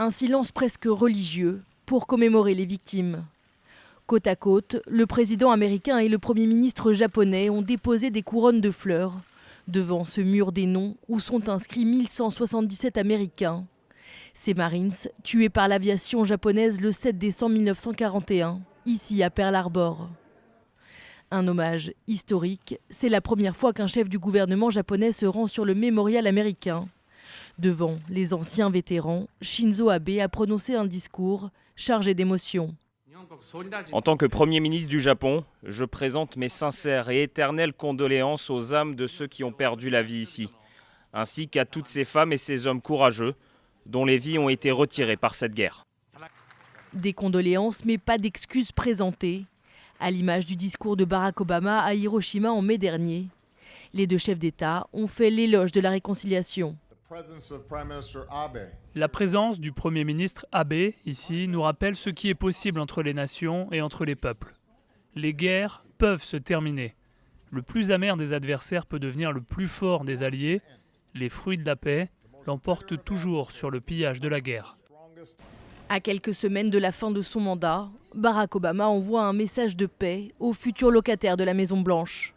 Un silence presque religieux pour commémorer les victimes. Côte à côte, le président américain et le premier ministre japonais ont déposé des couronnes de fleurs devant ce mur des noms où sont inscrits 1177 Américains. Ces Marines tués par l'aviation japonaise le 7 décembre 1941, ici à Pearl Harbor. Un hommage historique, c'est la première fois qu'un chef du gouvernement japonais se rend sur le mémorial américain. Devant les anciens vétérans, Shinzo Abe a prononcé un discours chargé d'émotion. En tant que Premier ministre du Japon, je présente mes sincères et éternelles condoléances aux âmes de ceux qui ont perdu la vie ici, ainsi qu'à toutes ces femmes et ces hommes courageux dont les vies ont été retirées par cette guerre. Des condoléances, mais pas d'excuses présentées, à l'image du discours de Barack Obama à Hiroshima en mai dernier. Les deux chefs d'État ont fait l'éloge de la réconciliation. La présence du Premier ministre Abe ici nous rappelle ce qui est possible entre les nations et entre les peuples. Les guerres peuvent se terminer. Le plus amer des adversaires peut devenir le plus fort des alliés. Les fruits de la paix l'emportent toujours sur le pillage de la guerre. À quelques semaines de la fin de son mandat, Barack Obama envoie un message de paix aux futurs locataires de la Maison-Blanche.